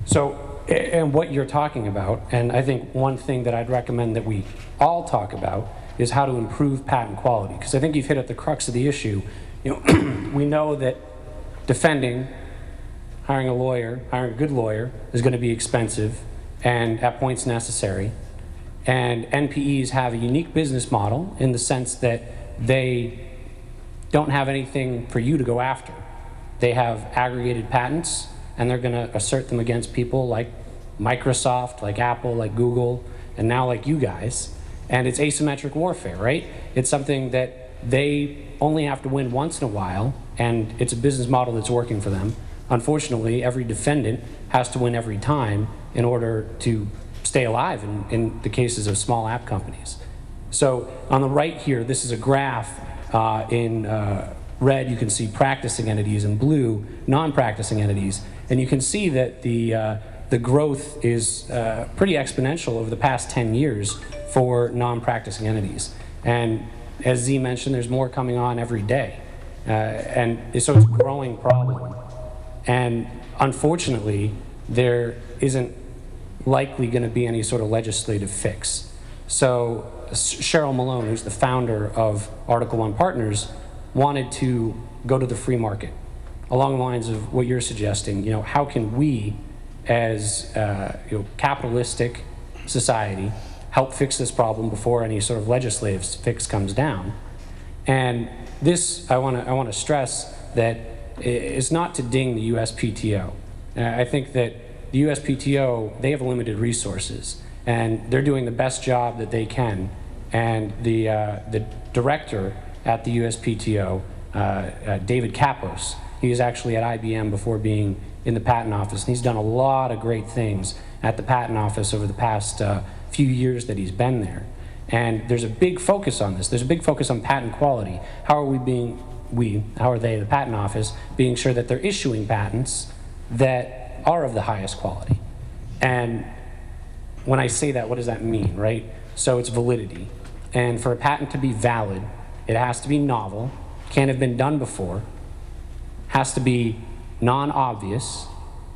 So, and what you're talking about, and I think one thing that I'd recommend that we all talk about is how to improve patent quality, because I think you've hit at the crux of the issue. You know, we know that defending, hiring a good lawyer is going to be expensive and at points necessary. And NPEs have a unique business model in the sense that they don't have anything for you to go after. They have aggregated patents, and they're going to assert them against people like Microsoft, like Apple, like Google, and now like you guys. And it's asymmetric warfare, right? It's something that they only have to win once in a while, and it's a business model that's working for them. Unfortunately, every defendant has to win every time in order to stay alive in the cases of small app companies. So on the right here, this is a graph. In red, you can see practicing entities, in blue, non-practicing entities. And you can see that the growth is pretty exponential over the past 10 years for non-practicing entities. And as Z mentioned, there's more coming on every day. And so it's a growing problem. And unfortunately, there isn't likely going to be any sort of legislative fix. So Cheryl Malone, who's the founder of Article 1 Partners, wanted to go to the free market along the lines of what you're suggesting. You know, how can we, as capitalistic society, help fix this problem before any sort of legislative fix comes down? And this, I want to stress that it's not to ding the USPTO. I think that the USPTO, they have limited resources, and they're doing the best job that they can. And the director at the USPTO, David Kapos, he was actually at IBM before being in the patent office, and he's done a lot of great things at the patent office over the past few years that he's been there. And there's a big focus on this. There's a big focus on patent quality. How are how are they, the patent office, being sure that they're issuing patents that are of the highest quality? And when I say that, what does that mean, right? So it's validity. And for a patent to be valid, it has to be novel, can't have been done before, has to be non-obvious,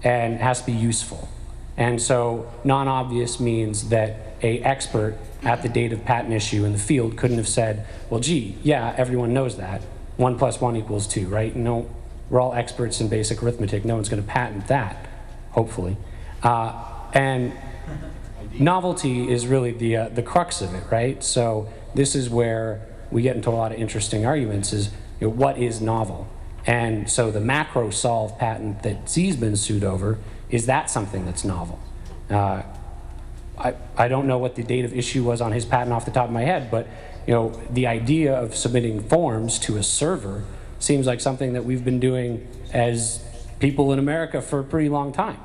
and has to be useful. And so non-obvious means that an expert at the date of patent issue in the field couldn't have said, well, gee, yeah, everyone knows that. 1 + 1 = 2, right? No, we're all experts in basic arithmetic. No one's going to patent that, hopefully. And novelty is really the crux of it, right? So this is where we get into a lot of interesting arguments is, what is novel? And so the macro solve patent that Z's been sued over, is that something that's novel? I don't know what the date of issue was on his patent off the top of my head, but the idea of submitting forms to a server seems like something that we've been doing as people in America for a pretty long time.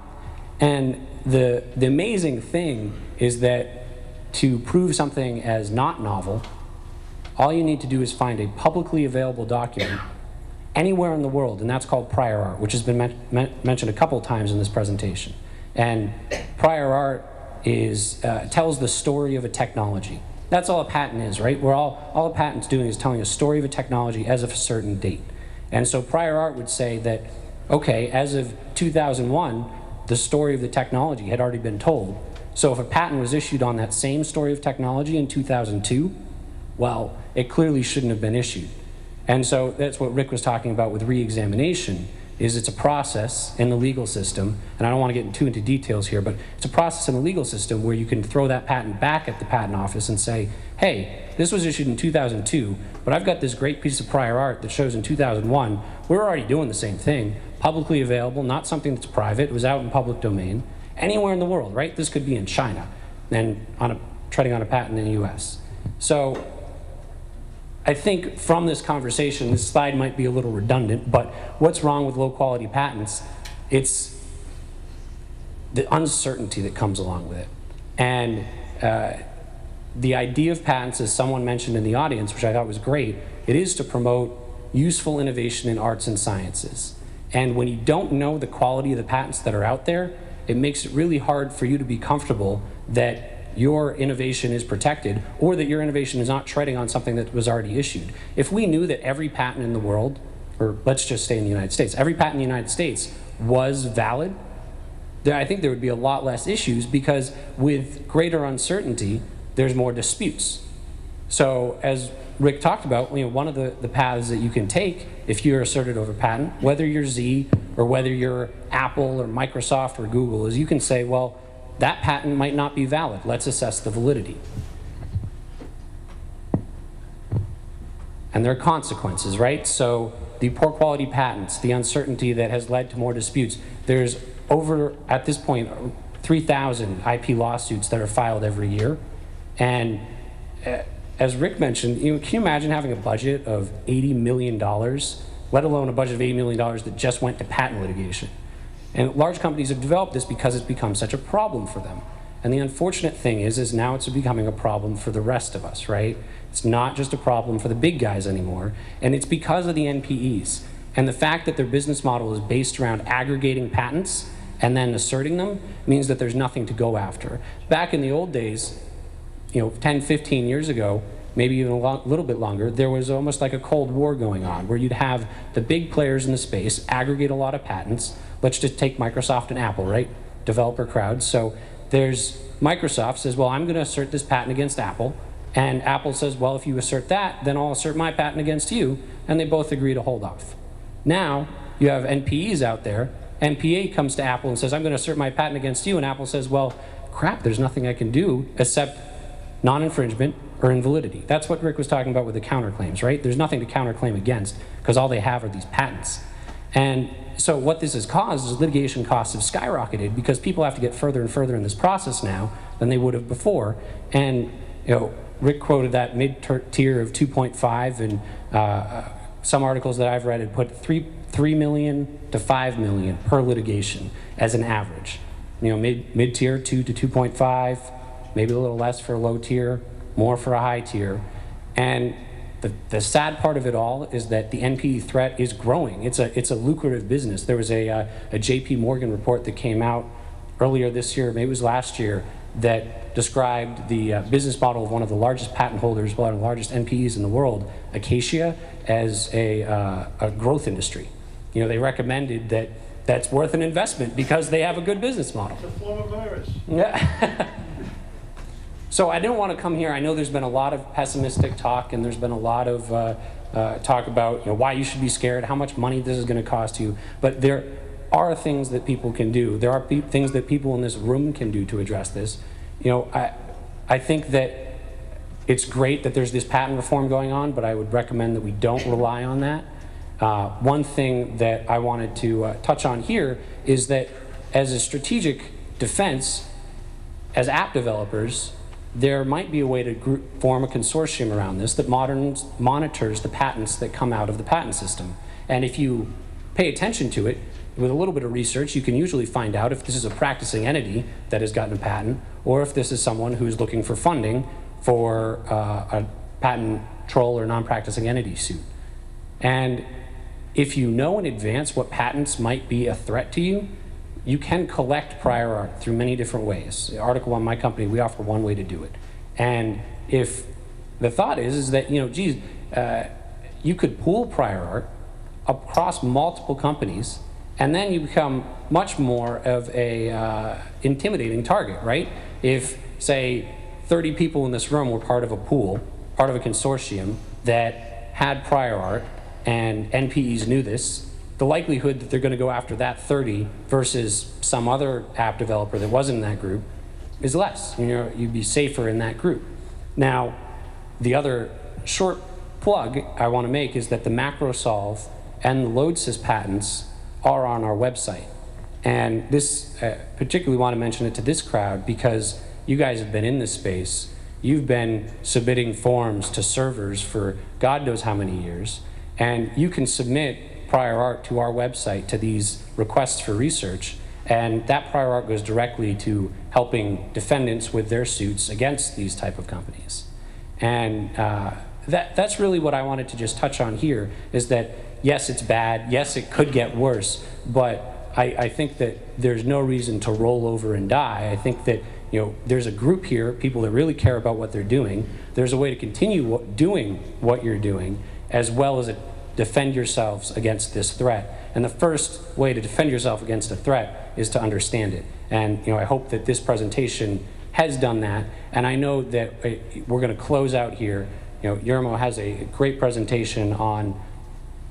And the amazing thing is that to prove something as not novel, all you need to do is find a publicly available document anywhere in the world, and that's called prior art, which has been mentioned a couple times in this presentation. And prior art is tells the story of a technology. That's all a patent is, right? All a patent's doing is telling a story of a technology as of a certain date. And so prior art would say that, okay, as of 2001, the story of the technology had already been told. So if a patent was issued on that same story of technology in 2002, well, it clearly shouldn't have been issued. And so that's what Rick was talking about with re-examination, is it's a process in the legal system, and I don't want to get too into details here, but it's a process in the legal system where you can throw that patent back at the patent office and say, hey, this was issued in 2002, but I've got this great piece of prior art that shows in 2001, we're already doing the same thing, publicly available, not something that's private, it was out in public domain, anywhere in the world, right? This could be in China, and treading on a patent in the US. So I think from this conversation, this slide might be a little redundant, but what's wrong with low quality patents? It's the uncertainty that comes along with it. And the idea of patents, as someone mentioned in the audience, which I thought was great, it is to promote useful innovation in arts and sciences. And when you don't know the quality of the patents that are out there, it makes it really hard for you to be comfortable that your innovation is protected, or that your innovation is not treading on something that was already issued. If we knew that every patent in the world, or let's just stay in the United States, every patent in the United States was valid, I think there would be a lot less issues, because with greater uncertainty, there's more disputes. So as Rick talked about, one of the paths that you can take if you're asserted over patent, whether you're Z or whether you're Apple or Microsoft or Google, is you can say, well, that patent might not be valid. Let's assess the validity. And there are consequences, right? So the poor quality patents, the uncertainty that has led to more disputes. There's over, at this point, 3,000 IP lawsuits that are filed every year. And as Rick mentioned, can you imagine having a budget of $80 million, let alone a budget of $80 million that just went to patent litigation? And large companies have developed this because it's become such a problem for them. And the unfortunate thing is now it's becoming a problem for the rest of us, right? It's not just a problem for the big guys anymore. And it's because of the NPEs. And the fact that their business model is based around aggregating patents and then asserting them means that there's nothing to go after. Back in the old days, 10, 15 years ago, maybe even a little bit longer, there was almost like a Cold War going on, where you'd have the big players in the space aggregate a lot of patents. Let's just take Microsoft and Apple, right? Developer crowds. So there's Microsoft says, well, I'm going to assert this patent against Apple. And Apple says, well, if you assert that, then I'll assert my patent against you. And they both agree to hold off. Now, you have NPEs out there. NPA comes to Apple and says, I'm going to assert my patent against you. And Apple says, well, crap, there's nothing I can do except non-infringement or invalidity. That's what Rick was talking about with the counterclaims, right? There's nothing to counterclaim against, because all they have are these patents. And so what this has caused is litigation costs have skyrocketed, because people have to get further and further in this process now than they would have before. And Rick quoted that mid-tier of 2.5, and some articles that I've read had put 3 million to 5 million per litigation as an average. Mid-tier 2 to 2.5, maybe a little less for a low tier, more for a high tier. And the sad part of it all is that the NPE threat is growing. It's a lucrative business. There was a JP Morgan report that came out earlier this year, maybe it was last year, that described the business model of one of the largest patent holders, one of the largest NPEs in the world, Acacia, as a growth industry. They recommended that that's worth an investment because they have a good business model. It's a form of virus. Yeah. So I didn't want to come here. I know there's been a lot of pessimistic talk, and there's been a lot of talk about why you should be scared, how much money this is going to cost you. But there are things that people can do. There are things that people in this room can do to address this. I think that it's great that there's this patent reform going on, but I would recommend that we don't rely on that. One thing that I wanted to touch on here is that as a strategic defense, as app developers, there might be a way to form a consortium around this that monitors the patents that come out of the patent system. And if you pay attention to it, with a little bit of research, you can usually find out if this is a practicing entity that has gotten a patent, or if this is someone who's looking for funding for a patent troll or non-practicing entity suit. And if you know in advance what patents might be a threat to you, you can collect prior art through many different ways. The article on my company, we offer one way to do it. And if the thought is that, you could pool prior art across multiple companies, and then you become much more of a intimidating target, right? If, say, 30 people in this room were part of a pool, part of a consortium that had prior art, and NPEs knew this, the likelihood that they're going to go after that 30 versus some other app developer that wasn't in that group is less. You'd be safer in that group. Now, the other short plug I want to make is that the MacroSolve and the LoadSys patents are on our website. And this, particularly want to mention it to this crowd because you guys have been in this space. You've been submitting forms to servers for God knows how many years. And you can submit prior art to our website to these requests for research, and that prior art goes directly to helping defendants with their suits against these type of companies. And that's really what I wanted to just touch on here, is that yes, it's bad, yes, it could get worse, but I think that there's no reason to roll over and die. I think that there's a group here, people that really care about what they're doing. There's a way to continue doing what you're doing, as well as defend yourselves against this threat. And the first way to defend yourself against a threat is to understand it. And I hope that this presentation has done that. And I know that we're going to close out here. Yermo has a great presentation on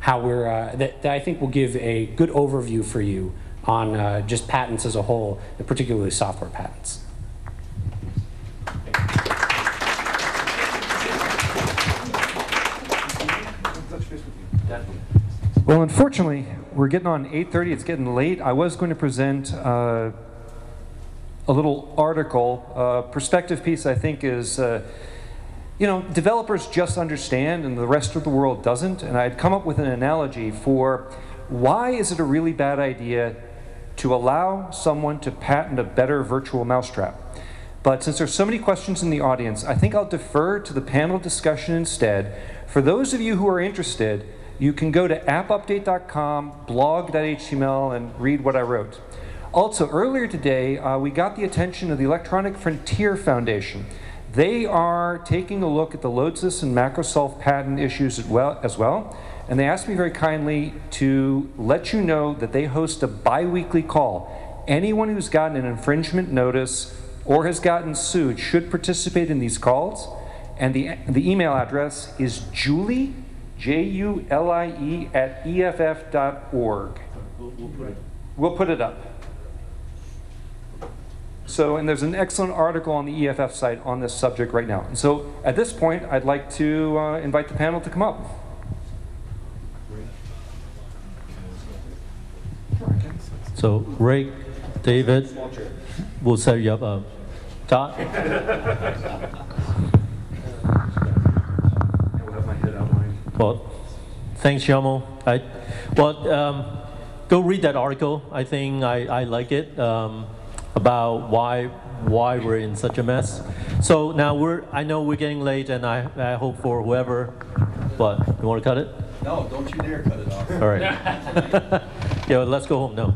how we're, that I think will give a good overview for you on just patents as a whole, and particularly software patents. Well, unfortunately, we're getting on 8:30. It's getting late. I was going to present a little article. Perspective piece, I think, is, developers just understand and the rest of the world doesn't. And I'd come up with an analogy for why is it a really bad idea to allow someone to patent a better virtual mousetrap. But since there's so many questions in the audience, I think I'll defer to the panel discussion instead. For those of you who are interested, you can go to appupdate.com, blog.html, and read what I wrote. Also, earlier today, we got the attention of the Electronic Frontier Foundation. They are taking a look at the Lodsys and Macrosolve patent issues as well, and they asked me very kindly to let you know that they host a bi-weekly call. Anyone who's gotten an infringement notice or has gotten sued should participate in these calls, and the email address is Julie, Julie, at EFF.org. We'll put it up. So, and there's an excellent article on the EFF site on this subject right now. And so, at this point, I'd like to invite the panel to come up. So, Rick, David, we'll set you up. Todd? Well, thanks, Yamo. Go read that article. I think I like it about why we're in such a mess. So now I know we're getting late, and I hope for whoever. What, you want to cut it? No, don't you dare cut it off. All right. Yeah, let's go home. No.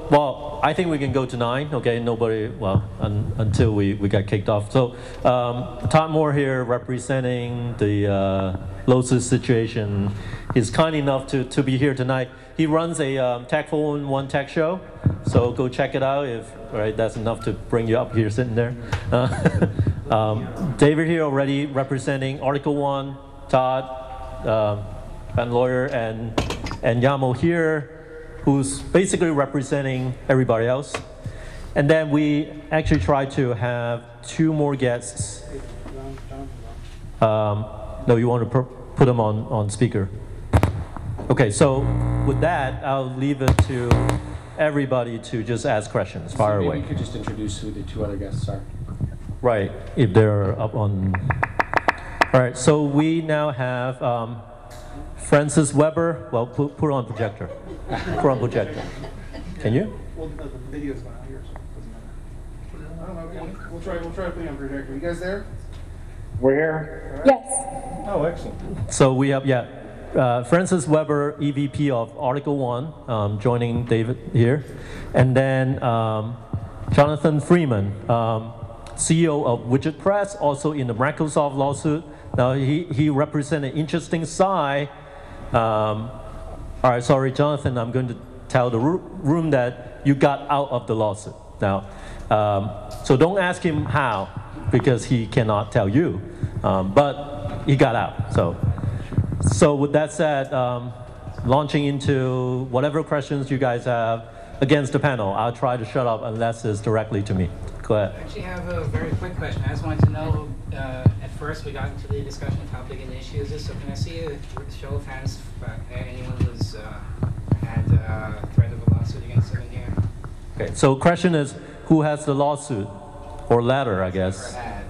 Well, I think we can go to 9. Okay, nobody. Well, until we got kicked off. So Todd Moore here, representing the Lodsys situation. He's kind enough to be here tonight. He runs a Tech 411 Tech show, so go check it out. If that's enough to bring you up here sitting there. David here already representing Article 1. Todd, patent lawyer, and Yamo here, who's basically representing everybody else. And then we actually try to have 2 more guests. No, you want to put them on speaker. Okay, so with that, I'll leave it to everybody to just ask questions. Fire away. Maybe you could just introduce who the 2 other guests are. Right, if they're up on. All right, so we now have Francis Weber. Well, put on projector. Put on projector. Can you? Well, the video's not out here, so it doesn't matter. I don't know. Okay. We'll try putting on projector. You guys there? We're here. Right. Yes. Oh, excellent. So we have Francis Weber, EVP of Article 1, joining David here, and then Jonathan Freeman, CEO of Widget Press, also in the Microsoft lawsuit. Now he represents an interesting side. All right, sorry, Jonathan, I'm going to tell the room that you got out of the lawsuit. Now, so don't ask him how, because he cannot tell you, but he got out. So with that said, launching into whatever questions you guys have against the panel. I'll try to shut up unless it's directly to me. Go ahead. I actually have a very quick question. I just wanted to know, at first we got into the discussion of how big an issue is this, so can I see a show of hands for anyone who's had a threat of a lawsuit against them in here? Okay, so question is, who has the lawsuit? Or letter, I guess. Or had.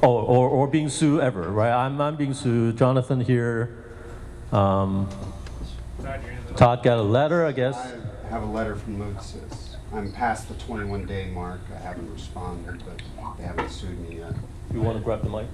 Or being sued ever, right? I'm being sued. Jonathan here. Todd got a letter, I guess. I have a letter from Lodsys. I'm past the 21-day mark. I haven't responded, but they haven't sued me yet. You want to grab the mic?